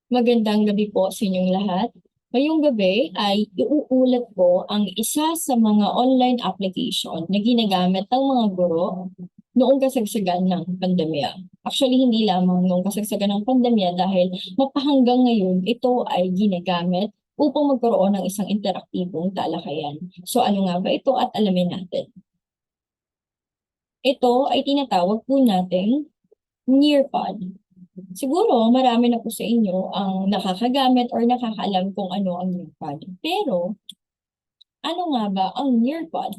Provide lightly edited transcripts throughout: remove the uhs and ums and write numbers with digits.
Magandang gabi po sa inyong lahat. Ngayong gabi ay iuulat ko ang isa sa mga online application na ginagamit ng mga guro noong kasagsagan ng pandemya. Actually, hindi lamang noong kasagsagan ng pandemya dahil mapahanggang ngayon ito ay ginagamit upang magkaroon ng isang interaktibong talakayan. So ano nga ba ito at alamin natin. Ito ay tinatawag po nating Nearpod. Siguro marami na po sa inyo ang nakakagamit or nakakaalam kung ano ang Nearpod. Pero ano nga ba ang Nearpod?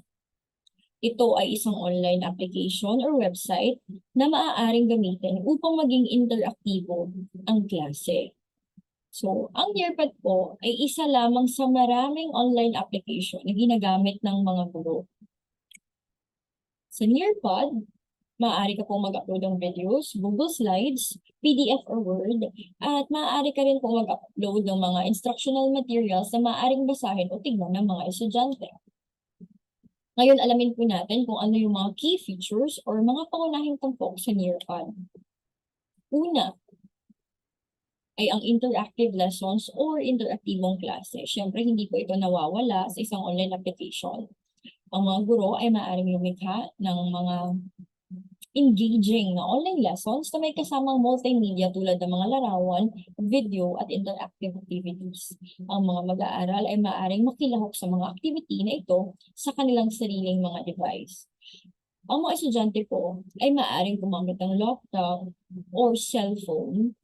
Ito ay isang online application or website na maaaring gamitin upang maging interaktibo ang klase. So, ang Nearpod po ay isa lamang sa maraming online application na ginagamit ng mga guro. Sa Nearpod, maaari ka pong mag-upload ng videos, Google Slides, PDF or Word, at maaari ka rin pong mag-upload ng mga instructional materials na maaaring basahin o tignan ng mga estudyante. Ngayon, alamin po natin kung ano yung mga key features or mga pangunahing tampok sa Nearpod. Una ay ang interactive lessons or interaktibong klase. Siyempre, hindi po ito nawawala sa isang online application. Ang mga guro ay maaaring lumikha ng mga engaging na online lessons na may kasamang multimedia tulad ng mga larawan, video, at interactive activities. Ang mga mag-aaral ay maaaring makilahok sa mga activity na ito sa kanilang sariling mga device. Ang mga estudyante po ay maaaring gumamit ng laptop or cellphone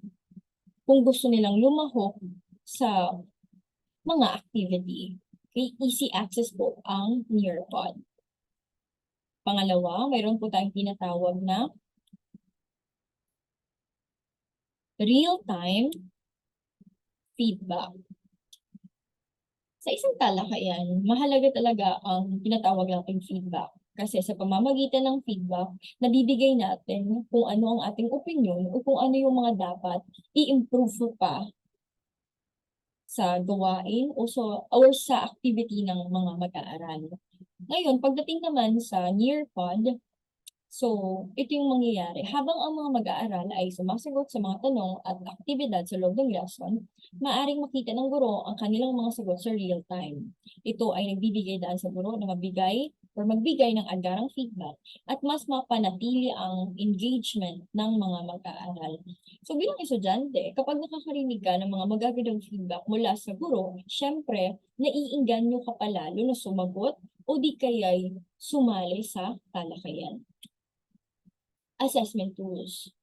kung gusto nilang lumahok sa mga activity. Okay, easy access po ang Nearpod. Pangalawa, mayroon po tayong tinatawag na real-time feedback. Sa isang talakayan, mahalaga talaga ang tinatawag nating feedback. Kasi sa pamamagitan ng feedback, nabibigay natin kung ano ang ating opinion o kung ano yung mga dapat i-improve pa sa gawain or sa activity ng mga mag-aaral. Ngayon, pagdating naman sa Nearpod, so, ito yung mangyayari. Habang ang mga mag-aaral ay sumasagot sa mga tanong at aktibidad sa loob ng lesson, maaaring makita ng guro ang kanilang mga sagot sa real time. Ito ay nagbibigay daan sa guro na magbigay ng agarang feedback at mas mapanatili ang engagement ng mga mag-aaral. So bilang estudyante, kapag nakakarinig ka ng mga magagandang feedback mula sa guro, syempre, naiinganyo ka palalo na sumagot o di kaya'y sumali sa talakayan. Assessment tools.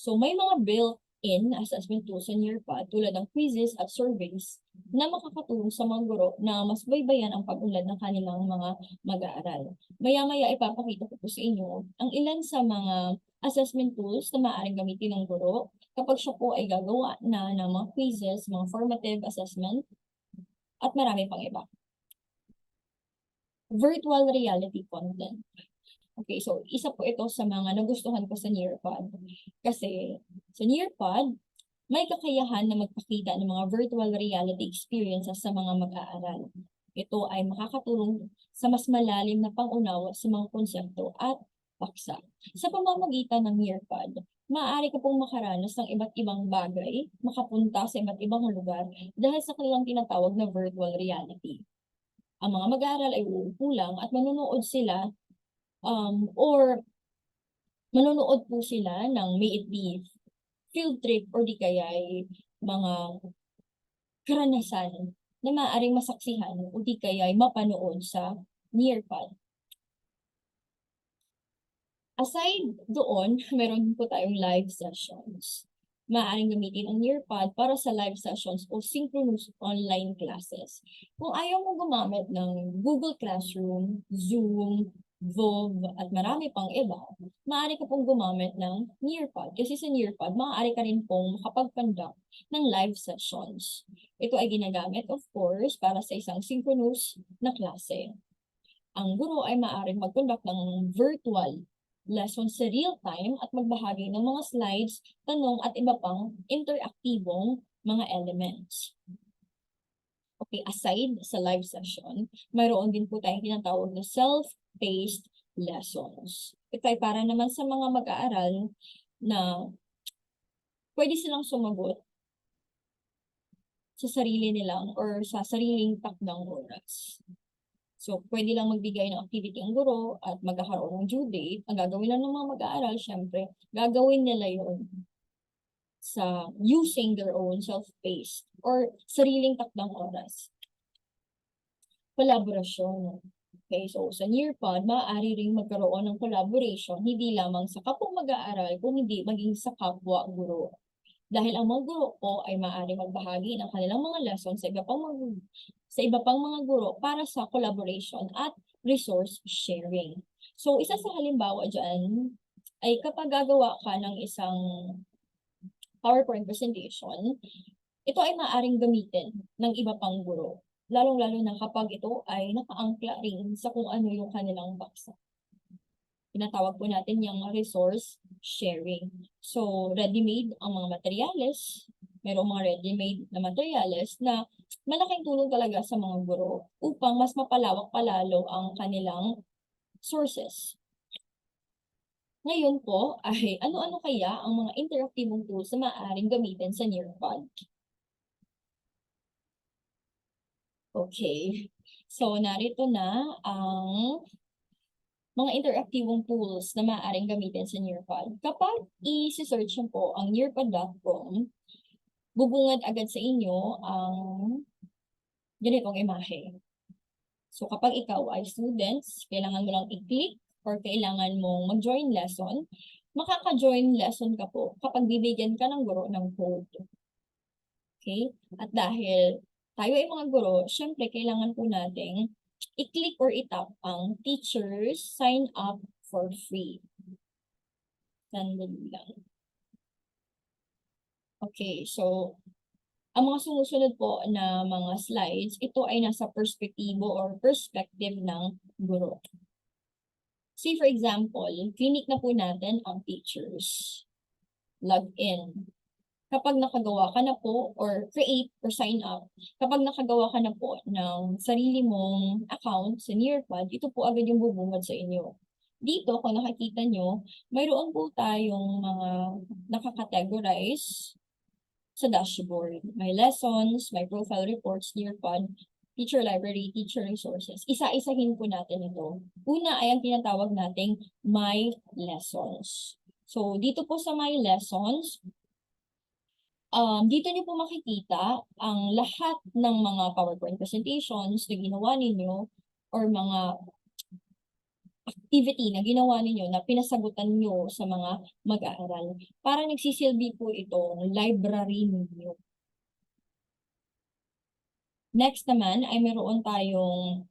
So may mga built-in assessment tools sa Nearpod tulad ng quizzes at surveys na makakatulong sa mga guro na mas baybayan ang pag-unlad ng kanilang mga mag-aaral. Maya-maya ipapakita ko po sa inyo ang ilan sa mga assessment tools na maaaring gamitin ng guro kapag siya po ay gagawa na ng mga quizzes, mga formative assessment, at marami pang iba. Virtual reality content. Okay, so isa po ito sa mga nagustuhan ko sa Nearpod. Kasi sa Nearpod, may kakayahan na magpakita ng mga virtual reality experiences sa mga mag-aaral. Ito ay makakatulong sa mas malalim na pangunawa sa mga konsepto at paksa. Sa pamamagitan ng Nearpod, maaari ka pong makaranas ng iba't ibang bagay, makapunta sa iba't ibang lugar dahil sa kanilang tinatawag na virtual reality. Ang mga mag-aaral ay uupo lang at manonood sila or manonood po sila ng may it be field trip or di kaya ay mga karanasan na maaaring masaksihan o di kaya ay mapanood sa Nearpod. Aside doon, meron po tayong live sessions. Maaaring gamitin ang Nearpod para sa live sessions o synchronous online classes. Kung ayaw mo gumamit ng Google Classroom, Zoom, Vov, at marami pang iba, maaari ka pong gumamit ng Nearpod. Kasi sa Nearpod, maaari ka rin pong makapag-conduct ng live sessions. Ito ay ginagamit, of course, para sa isang synchronous na klase. Ang guro ay maaaring mag-conduct ng virtual lesson sa real time at magbahagi ng mga slides, tanong at iba pang interaktibong mga elements. Okay, aside sa live session, mayroon din po tayong tinatawag na self-paced lessons. Ito ay para naman sa mga mag-aaral na pwede silang sumagot sa sarili nilang or sa sariling takdang oras. So, pwede lang magbigay ng activity ang guro at magkakaroon ng due date. Ang gagawin lang ng mga mag-aaral, syempre, gagawin nila yun sa using their own self-paced or sariling takdang oras. Kolaborasyon. Okay, so sa Nearpod, maaari ring magkaroon ng collaboration hindi lamang sa kapwa mag-aaral, kung hindi maging sa kapwa guro. Dahil ang mga guro po ay maaari magbahagi ng kanilang mga lessons sa iba pang mga guro para sa collaboration at resource sharing. So, isa sa halimbawa dyan ay kapag gagawa ka ng isang PowerPoint presentation, ito ay maaaring gamitin ng iba pang guro. Lalong-lalo na kapag ito ay nakaangkla rin sa kung ano yung kanilang baksa. Tinatawag po natin yung resource sharing. So, ready-made ang mga materyales. Mayroong mga ready-made na materyales na malaking tulong talaga sa mga guro upang mas mapalawak palalo ang kanilang sources. Ngayon po ay ano-ano kaya ang mga interaktibong tools na maaaring gamitin sa Nearpod? Okay. So, narito na ang mga interaktibong tools na maaaring gamitin sa Nearpod. Kapag i-search nyo po ang nearpod.com, bubungad agad sa inyo ang ganitong imahe. So, kapag ikaw ay students, kailangan mo lang i-click or kailangan mong mag-join lesson, makaka-join lesson ka po kapag bibigyan ka ng guro ng code. Okay? At dahil tayo ay mga guro, syempre kailangan po nating i-click or i-tap ang teachers sign up for free. Sandali lang. Okay, so ang mga sumusunod po na mga slides, ito ay nasa perspektibo or perspective ng guro. Say for example, clinic na po natin ang teachers. Log in. Kapag nakagawa ka na po or create or sign up, kapag nakagawa ka na po ng sarili mong account sa Nearpod, ito po agad yung bubungad sa inyo. Dito, kung nakikita nyo, mayroon po tayong mga nakakategorize sa dashboard. May lessons, may profile reports, Nearpod, teacher library, teacher resources. Isa-isahin po natin ito. Una ay ang tinatawag nating my lessons. So, dito po sa my lessons, dito niyo po makikita ang lahat ng mga PowerPoint presentations na ginawa ninyo or mga activity na ginawa ninyo na pinasagutan nyo sa mga mag-aaral. Para nagsisilbi po itong library ninyo. Next naman ay meron tayong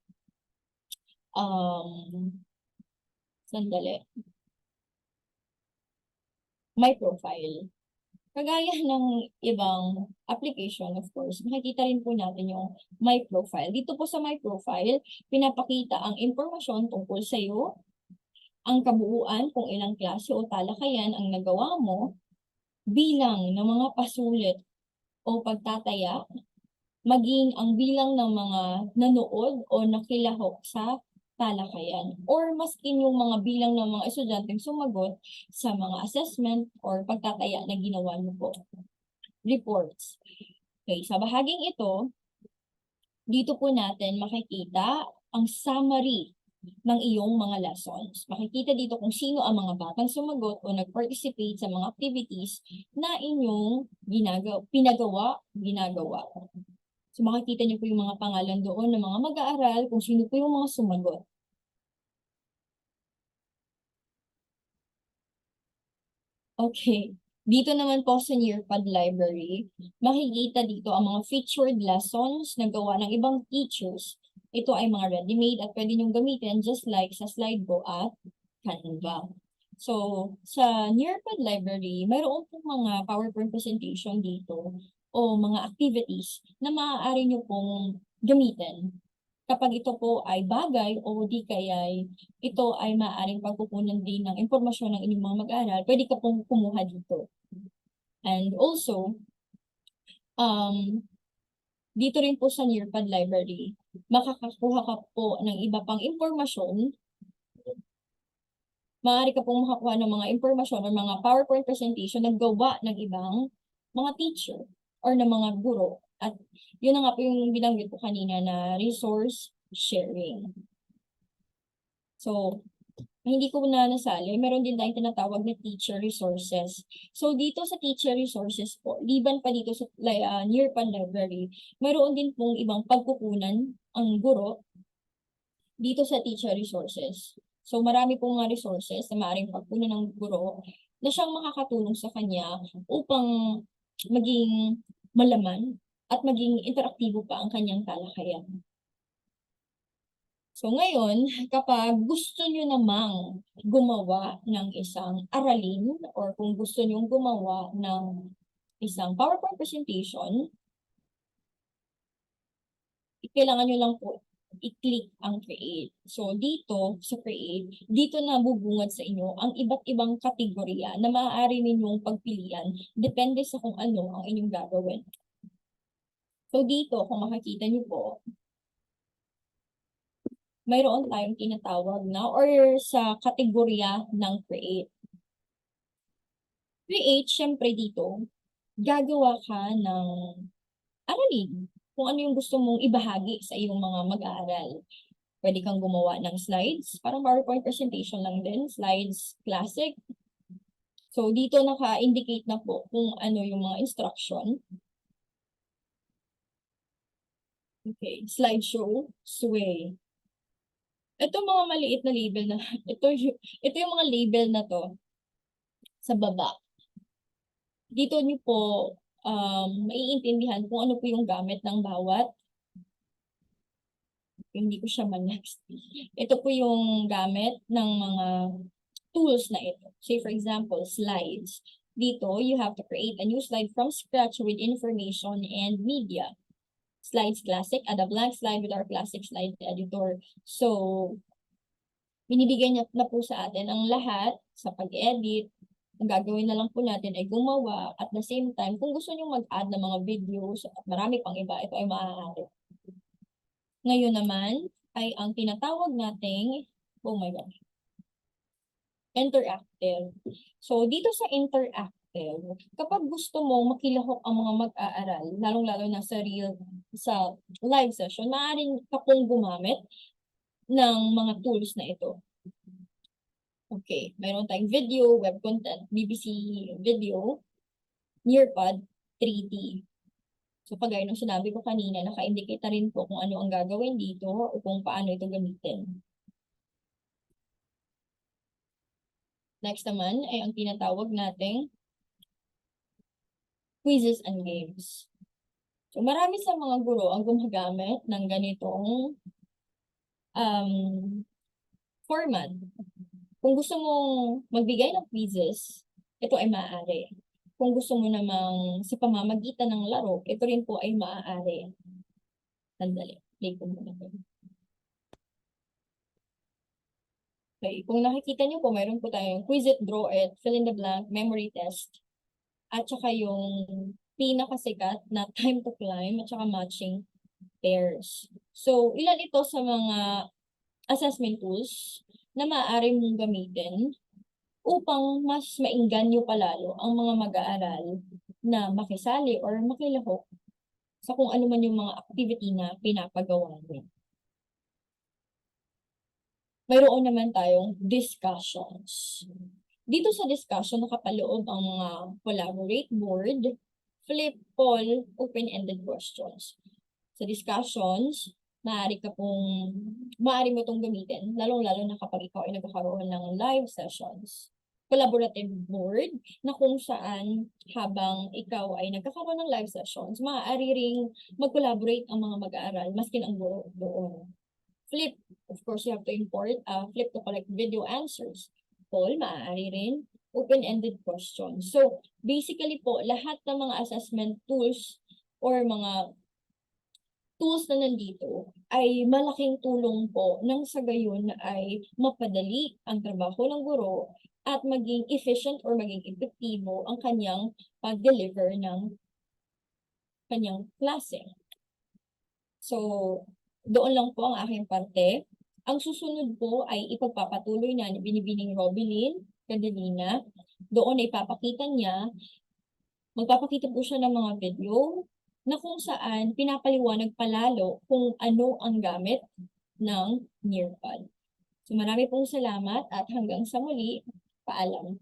sandali. My profile. Kagaya ng ibang application, of course, makikita rin po natin yung My Profile. Dito po sa My Profile, pinapakita ang impormasyon tungkol sa iyo, ang kabuuan kung ilang klase o talakayan ang nagawa mo, bilang ng mga pasulit o pagtataya, maging ang bilang ng mga nanood o nakilahok sa talakayan, or maskin yung mga bilang ng mga estudyanteng sumagot sa mga assessment or pagtataya na ginawa niyo po. Reports. Okay, sa bahaging ito, dito po natin makikita ang summary ng iyong mga lessons. Makikita dito kung sino ang mga batang sumagot o nag-participate sa mga activities na inyong ginagawa. So makikita niyo po yung mga pangalan doon ng mga mag-aaral, kung sino po yung mga sumagot. Okay. Dito naman po sa Nearpod Library, makikita dito ang mga featured lessons na gawa ng ibang teachers. Ito ay mga ready-made at pwede niyong gamitin just like sa Slido at Canva. So, sa Nearpod Library, mayroon po mga PowerPoint presentation dito o mga activities na maaari niyo pong gamitin kapag ito po ay bagay o di kaya ito ay maaaring pagkukunan din ng impormasyon ng inyong mga mag-aaral, pwede ka pong kumuha dito. And also, dito rin po sa Nearpod Library, makakakuha ka po ng iba pang impormasyon. Maaari ka pong makakuha ng mga impormasyon o mga PowerPoint presentation na gawa ng ibang mga teacher or ng mga guro. At yun na nga po yung binanggit ko kanina na resource sharing. So, hindi ko na nasali, meron din tayong tinatawag na teacher resources. So, dito sa teacher resources po, liban pa dito sa Nearpan Library, meron din pong ibang pagkukunan ang guro dito sa teacher resources. So, marami pong mga resources na maaaring pagkunan ng guro na siyang makakatulong sa kanya upang maging malaman at maging interaktibo pa ang kanyang talakayan. So ngayon, kapag gusto nyo namang gumawa ng isang aralin or kung gusto nyo gumawa ng isang PowerPoint presentation, kailangan nyo lang po i-click ang create. So dito sa create, dito na bubungad sa inyo ang iba't ibang kategorya na maaari ninyong pagpilian depende sa kung ano ang inyong gagawin. So dito, kung makikita nyo po, mayroon tayong tinatawag na or sa kategorya ng create. Create, syempre dito, gagawa ka ng aralin. Kung ano yung gusto mong ibahagi sa iyong mga mag-aaral. Pwede kang gumawa ng slides, parang PowerPoint presentation lang din, slides classic. So dito naka-indicate na po kung ano yung mga instruction. Okay, slideshow, sway. Ito mga maliit na label na, ito yung mga label na to sa baba. Dito niyo po maiintindihan kung ano po yung gamit ng bawat. Hindi ko siya next. Ito po yung gamit ng mga tools na ito. Say for example, slides. Dito, you have to create a new slide from scratch with information and media. Slides Classic, add a blank slide with our classic slide editor. So, binibigyan niya na po sa atin ang lahat sa pag-edit. Ang gagawin na lang po natin ay gumawa at the same time, kung gusto niyo mag-add ng mga videos at marami pang iba, ito ay maaari. Ngayon naman ay ang tinatawag nating, oh my God, interactive. So dito sa interactive, kapag gusto mo makilahok ang mga mag-aaral, lalong-lalo na sa live session, maaaring ka pong gumamit ng mga tools na ito. Okay, mayroon tayong video, web content, BBC video, Nearpod, 3D. So, pagaya ng sinabi ko kanina, naka-indicate na rin po kung ano ang gagawin dito o kung paano ito gamitin. Next naman ay ang tinatawag nating quizzes and games. So, marami sa mga guro ang gumagamit ng ganitong format. Kung gusto mong magbigay ng quizzes, ito ay maaari. Kung gusto mo namang sa pamamagitan ng laro, ito rin po ay maaari. Sandali, play ko muna ito. Okay, kung nakikita niyo po, mayroon po tayong quiz it, draw it, fill in the blank, memory test, at saka yung pinakasikat na time to climb, at saka matching pairs. So, ilan ito sa mga assessment tools na maaari mong gamitin upang mas maingganyo palalo ang mga mag-aaral na makisali or makilahok sa kung ano man yung mga activity na pinapagawa niyo. Mayroon naman tayong discussions. Dito sa discussion, nakapaloob ang mga collaborate board, flip, poll, open-ended questions. Sa discussions, maaari mo itong gamitin, lalong-lalo na kapag ikaw ay nagkakaroon ng live sessions. Collaborative board na kung saan habang ikaw ay nagkakaroon ng live sessions, maaari ring mag-collaborate ang mga mag-aaral, maskin ang guro doon. Flip, of course, you have to import, flip to collect video answers. Poll, maaari rin. Open-ended questions. So, basically po, lahat ng mga assessment tools or mga tools na nandito ay malaking tulong po nang sa gayon ay mapadali ang trabaho ng guro at maging efficient or maging epektibo ang kanyang pag-deliver ng kanyang klase. So, doon lang po ang aking parte. Ang susunod po ay ipagpapatuloy na ni Binibining Robilin Cadelina. Doon ay magpapakita po siya ng mga video na kung saan pinapaliwanag palalo kung ano ang gamit ng Nearpod. So marami pong salamat at hanggang sa muli, paalam.